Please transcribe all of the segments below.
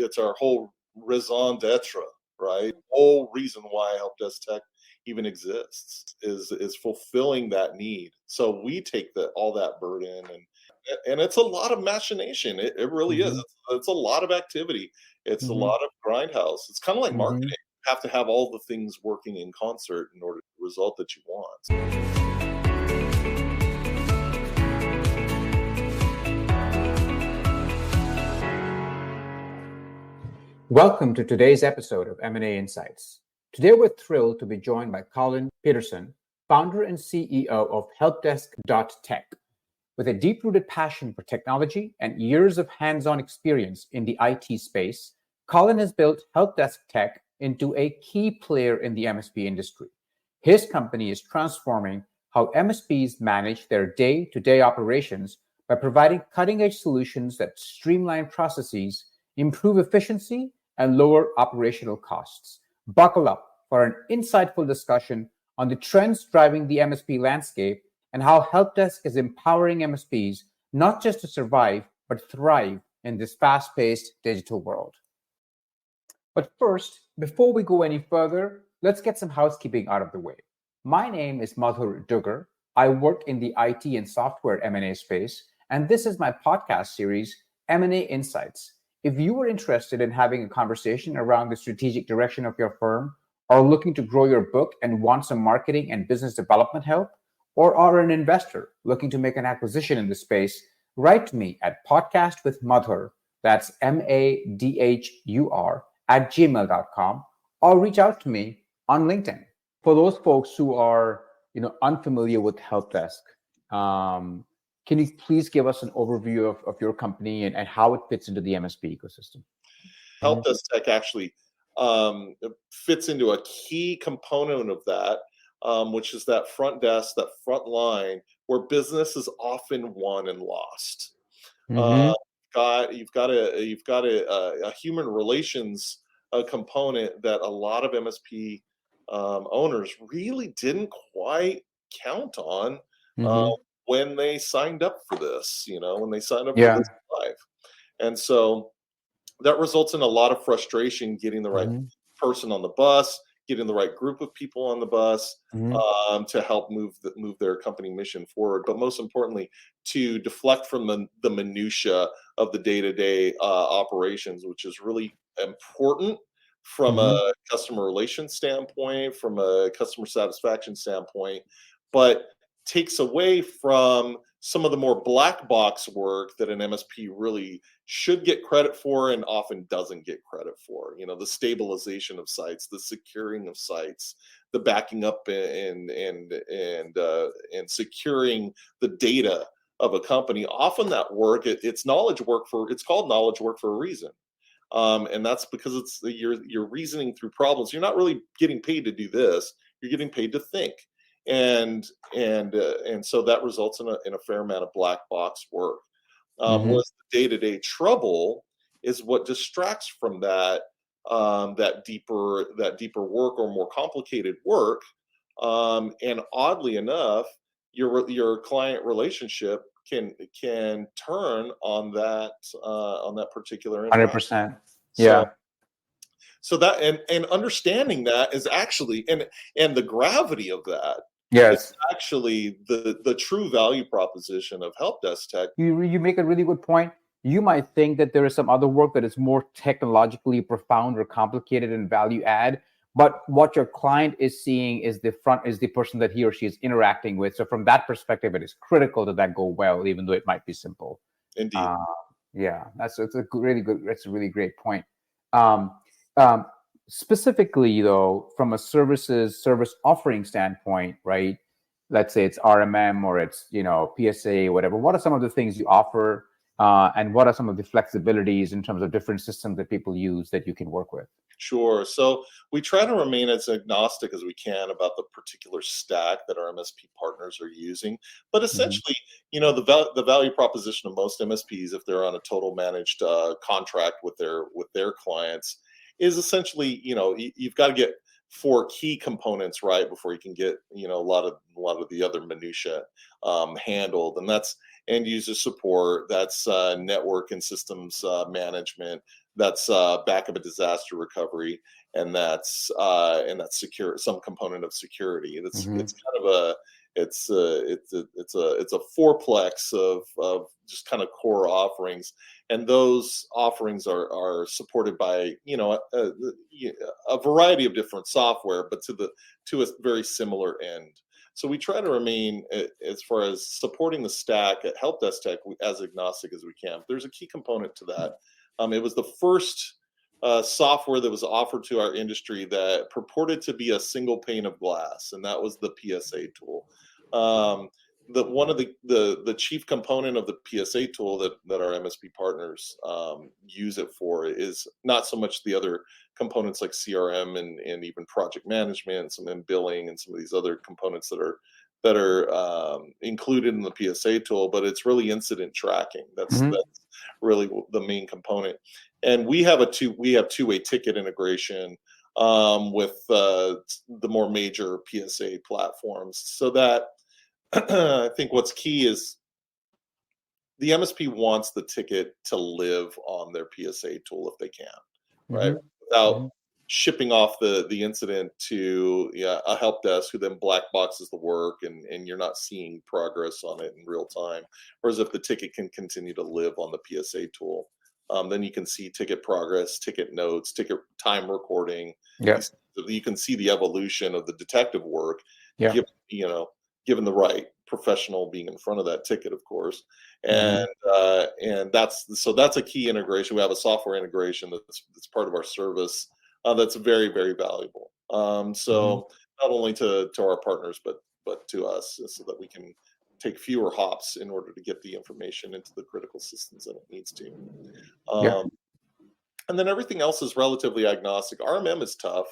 it's our whole raison d'etre, right? The whole reason why HelpDesk.tech even exists is fulfilling that need. So we take all that burden, and it's a lot of machination. It really is. Mhm. It's a lot of activity. It's a Mhm. lot of grindhouse. It's kind of like Mhm. marketing. You have to have all the things working in concert in order to get the result that you want. Welcome to today's episode of M&A Insights. Today we're thrilled to be joined by Colin Petersen, founder and CEO of HelpDesk.tech. With a deep-rooted passion for technology and years of hands-on experience in the IT space, Colin has built HelpDesk.tech into a key player in the MSP industry. His company is transforming how MSPs manage their day-to-day operations by providing cutting-edge solutions that streamline processes, improve efficiency, and lower operational costs. Buckle up for an insightful discussion on the trends driving the MSP landscape and how HelpDesk is empowering MSPs not just to survive, but thrive in this fast-paced digital world. But first, before we go any further, let's get some housekeeping out of the way. My name is Madhur Dugar. I work in the IT and software M&A space, and this is my podcast series, M&A Insights. If you are interested in having a conversation around the strategic direction of your firm, are looking to grow your book and want some marketing and business development help, or are an investor looking to make an acquisition in the space, write to me at podcastwithmadhur, that's MADHUR, @gmail.com, or reach out to me on LinkedIn. For those folks who are unfamiliar with HelpDesk, can you please give us an overview of your company and how it fits into the MSP ecosystem? HelpDesk.tech actually fits into a key component of that, which is that front desk, that front line, where business is often won and lost. Mm-hmm. You've got a human relations component that a lot of MSP owners really didn't quite count on when they signed up for this. When they signed up for this live, and so that results in a lot of frustration getting the right person on the bus, getting the right group of people on the bus to help move their company mission forward. But most importantly, to deflect from the minutia of the day-to-day operations, which is really important from a customer relations standpoint, from a customer satisfaction standpoint, but takes away from some of the more black box work that an MSP really should get credit for and often doesn't get credit for. The stabilization of sites, the securing of sites, the backing up and securing the data of a company. Often that work, it's called knowledge work for a reason. And that's because you're reasoning through problems. You're not really getting paid to do this. You're getting paid to think. And so that results in a fair amount of black box work. Whereas the day-to-day trouble is what distracts from that deeper work or more complicated work. And oddly enough, your client relationship can turn on that particular impact. 100%. Yeah. So that and understanding that is actually and the gravity of that. Yes. It's actually the true value proposition of HelpDesk.tech. You make a really good point. You might think that there is some other work that is more technologically profound or complicated and value add, but what your client is seeing is the person that he or she is interacting with. So from that perspective, it is critical that go well, even though it might be simple. Indeed. That's a really great point. Specifically, though, from a service offering standpoint, right? Let's say it's RMM or it's PSA, whatever. What are some of the things you offer, and what are some of the flexibilities in terms of different systems that people use that you can work with? Sure. So we try to remain as agnostic as we can about the particular stack that our MSP partners are using. But essentially, the value proposition of most MSPs, if they're on a total managed contract with their clients, is essentially, you've got to get 4 key components right before you can get, a lot of the other minutia handled, and that's end user support, that's network and systems management, backup and disaster recovery, and that's secure, some component of security. It's kind of it's a fourplex of just kind of core offerings, and those offerings are supported by a variety of different software, but to a very similar end. So we try to remain, as far as supporting the stack at HelpDesk.tech, as agnostic as we can. There's a key component to that. It was the first software that was offered to our industry that purported to be a single pane of glass, and that was the PSA tool. One of the chief component of the PSA tool that our MSP partners use it for is not so much the other components like CRM and even project management, and billing, and some of these other components that are included in the PSA tool, but it's really incident tracking. That's really the main component. And we have two-way ticket integration with the more major PSA platforms, so that I think what's key is the MSP wants the ticket to live on their PSA tool if they can, right? Without shipping off the incident to a help desk, who then black boxes the work, and you're not seeing progress on it in real time. Whereas if the ticket can continue to live on the PSA tool, then you can see ticket progress, ticket notes, ticket time recording. Yeah. You can see the evolution of the detective work, Yeah. given the right professional being in front of that ticket, of course. And that's a key integration. We have a software integration that's part of our service that's very, very valuable. So not only to our partners, but to us, so that we can take fewer hops in order to get the information into the critical systems that it needs to. And then everything else is relatively agnostic. RMM is tough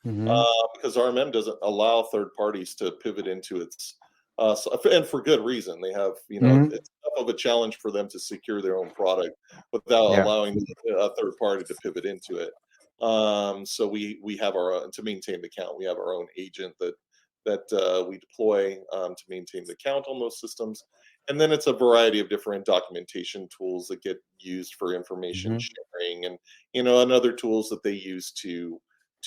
because RMM doesn't allow third parties to pivot into its, and for good reason. They have, it's enough of a challenge for them to secure their own product without allowing a third party to pivot into it. So we have our own, to maintain the count. We have our own agent that we deploy to maintain the count on those systems. And then it's a variety of different documentation tools that get used for information sharing, and other tools that they use to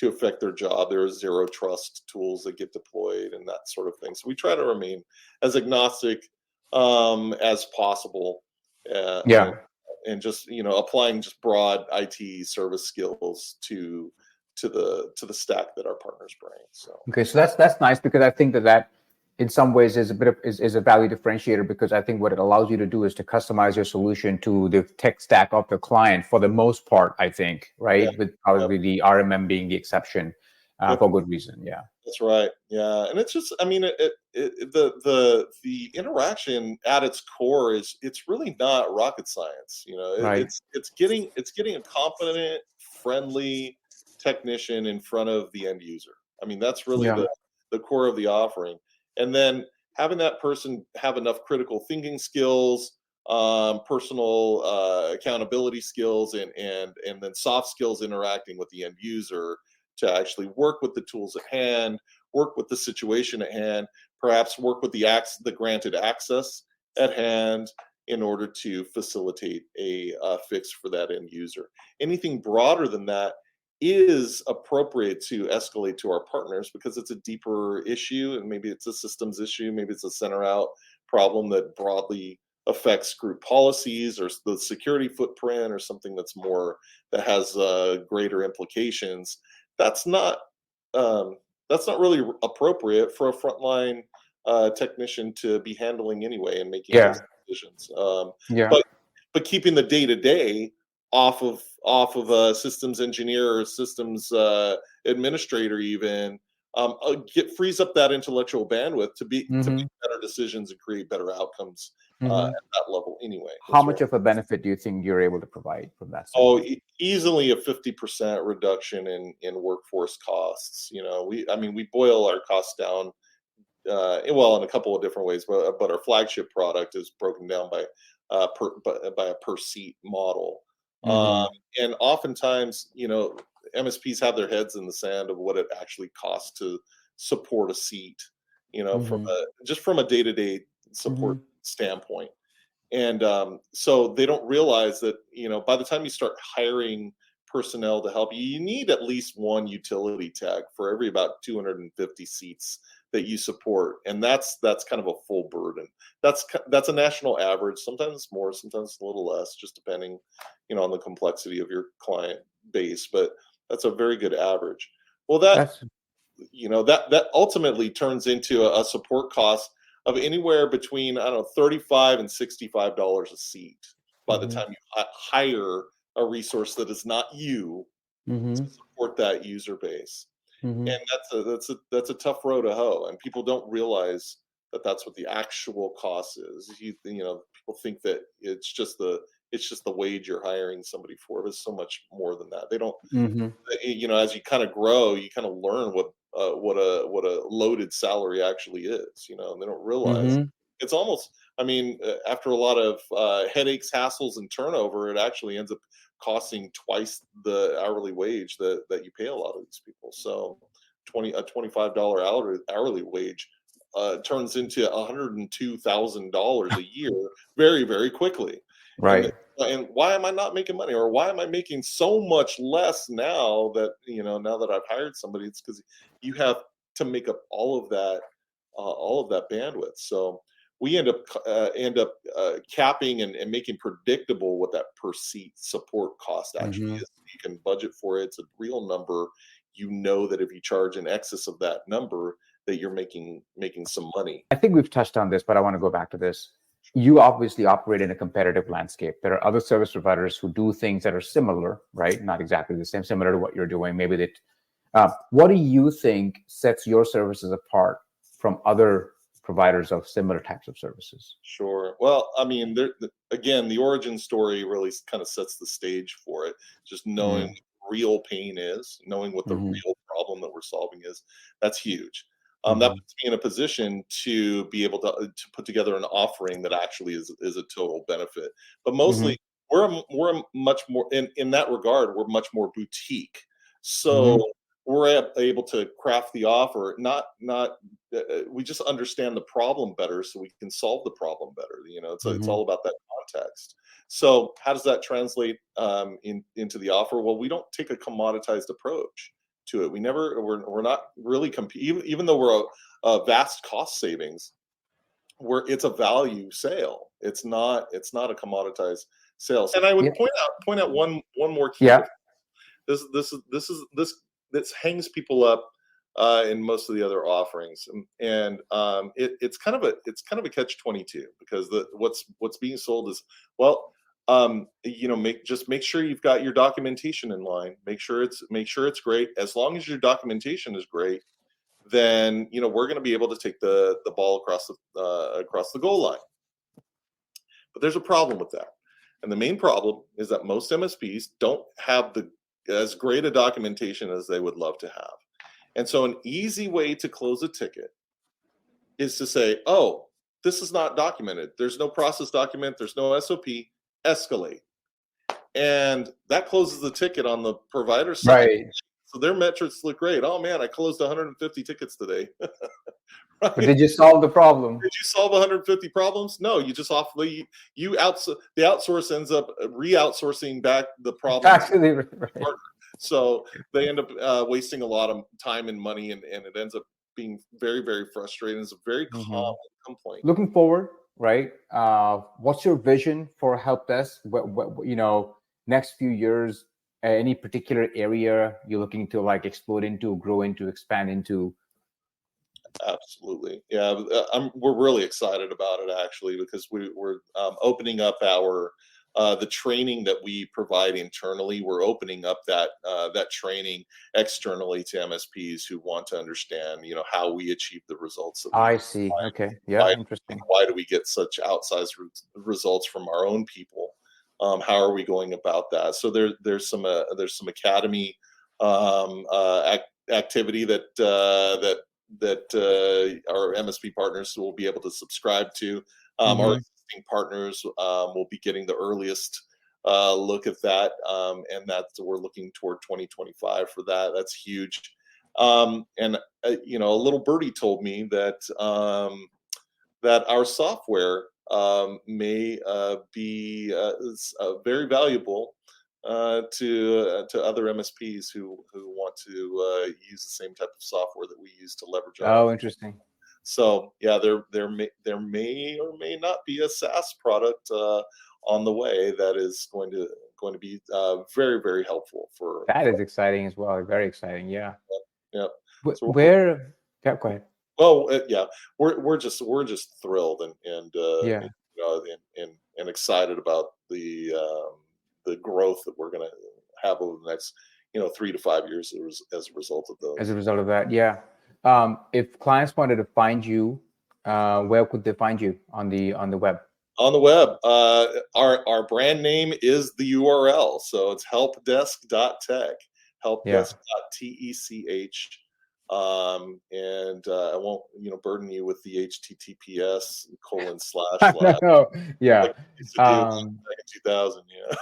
affect their job. There are zero trust tools that get deployed and that sort of thing. So we try to remain as agnostic as possible. And just applying just broad IT service skills to the stack that our partners bring. So that's nice, because I think that in some ways is a value differentiator, because I think what it allows you to do is to customize your solution to the tech stack of the client for the most part, I think, right? With probably the RMM being the exception for good reason. Yeah. That's right. Yeah. And it's just, the interaction at its core it's really not rocket science. It's getting a competent, friendly technician in front of the end user. That's really the core of the offering. And then having that person have enough critical thinking skills, personal accountability skills, and then soft skills interacting with the end user to actually work with the tools at hand, work with the situation at hand, perhaps work with the granted access at hand in order to facilitate a fix for that end user. Anything broader than that is appropriate to escalate to our partners, because it's a deeper issue, and maybe it's a systems issue, maybe it's a center out problem that broadly affects group policies or the security footprint, or something that has greater implications. That's not really appropriate for a frontline technician to be handling anyway and making those decisions. But keeping the day-to-day off of a systems engineer or systems administrator even frees up that intellectual bandwidth to make better decisions and create better outcomes at that level anyway. How much of a benefit do you think you're able to provide from that side? Easily a 50% reduction in workforce costs. We boil our costs down in a couple of different ways, but our flagship product is broken down by a per seat model. And oftentimes, MSPs have their heads in the sand of what it actually costs to support a seat, from a day-to-day support standpoint. And so they don't realize that, by the time you start hiring personnel to help you. You need at least one utility tech for every about 250 seats that you support, and that's kind of a full burden. That's a national average. Sometimes it's more, sometimes it's a little less, just depending, on the complexity of your client base. But that's a very good average. Well, That's that ultimately turns into a support cost of anywhere between, I don't know, $35 and $65 a seat by the hmm time you hire a resource that is not you to hmm support that user base. hmm And that's a tough row to hoe, and people don't realize that that's what the actual cost is. People think that it's just the wage you're hiring somebody for, but it's so much more than that. They don't, hmm as you kind of grow, you kind of learn what a loaded salary actually is. And they don't realize hmm it's almost. I mean, after a lot of headaches, hassles, and turnover, it actually ends up costing twice the hourly wage that you pay a lot of these people. So, a $25 hourly wage turns into $102,000 a year very, very quickly. And Right. and why am I not making money, or why am I making so much less now that I've hired somebody? It's because you have to make up all of that bandwidth. So we end up capping and making predictable what that per seat support cost actually hmm is. You can budget for it. It's a real number. You know that if you charge in excess of that number, that you're making some money. I think we've touched on this, but I want to go back to this. You obviously operate in a competitive landscape. There are other service providers who do things that are similar, right? Not exactly the same, similar to what you're doing. Maybe that. What do you think sets your services apart from other providers of similar types of services? Sure. Well, I mean, again, the origin story really kind of sets the stage for it. Just knowing Mm-hmm. what real pain is, knowing what the Mm-hmm. real problem that we're solving is, that's huge. That Mm-hmm. puts me in a position to be able to put together an offering that actually is a total benefit. But Mm-hmm. mostly, we're much more in that regard. We're much more boutique. So Mm-hmm. we're able to craft the offer, not we just understand the problem better, so we can solve the problem better. It's Mm-hmm. all about that context. So how does that translate into the offer? Well, we don't take a commoditized approach to it. We're not really even though we're a vast cost savings, it's a value sale. It's not a commoditized sales. And I would Yeah. point out one more key Yeah. difference. This hangs people up in most of the other offerings, and it's kind of a catch-22, because what's being sold is, well, make sure you've got your documentation in line. Make sure it's great. As long as your documentation is great, then we're going to be able to take the ball across the goal line. But there's a problem with that. And the main problem is that most MSPs don't have as great a documentation as they would love to have. And so an easy way to close a ticket is to say, oh, this is not documented. There's no process document. There's no SOP. Escalate. And that closes the ticket on the provider side. Right. So their metrics look great. Oh man, I closed 150 tickets today. But Right? did you solve the problem? Did you solve 150 problems? No, you just the outsource ends up re-outsourcing back the problem to Actually, the right. partner. So they end up wasting a lot of time and money, and it ends up being very, very frustrating. It's a very Mhm. common complaint. Looking forward, right? What's your vision for help desk? Next few years, any particular area you're looking to like explode into, grow into, expand into? Absolutely, yeah. We're really excited about it, actually, because we're opening up the training that we provide internally. We're opening up that training externally to MSPs who want to understand, how we achieve the results that we I see. Okay. Yeah. why Interesting. why do we get such outsized results from our own people? How are we going about that? So there's some academy activity that our MSP partners will be able to subscribe to. Our hmm existing partners will be getting the earliest look at that, and we're looking toward 2025 for that. That's huge. And a little birdie told me that our software may be very valuable to other MSPs who want to use the same type of software that we use to leverage our own. Oh, interesting. So yeah, there may or may not be a SaaS product on the way that is going to be very, very helpful for. That is exciting as well. Very exciting. Yeah. Yeah. So Where? Yeah, go ahead. well, yeah, we're just thrilled and Yeah. and excited about the growth that we're going to have over the next 3 to 5 years as a result of As a those. result of that, yeah. If clients wanted to find you, where could they find you on the web? On the web, our brand name is the URL, so it's HelpDesk.tech, Yeah. HelpDesk.tech. And I won't burden you with the HTTPS // No, yeah. like we used to deal with back in 2000. Yeah.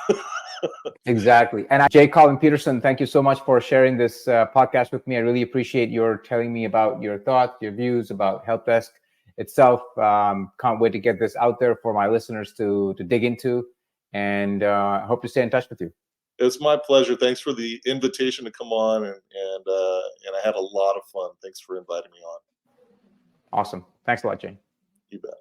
Exactly. And Colin Petersen, thank you so much for sharing this podcast with me. I really appreciate your telling me about your thoughts, your views about Help Desk itself. Can't wait to get this out there for my listeners to dig into, and hope to stay in touch with you. It's my pleasure. Thanks for the invitation to come on, and I had a lot of fun. Thanks for inviting me on. Awesome. Thanks a lot, Jane. You bet.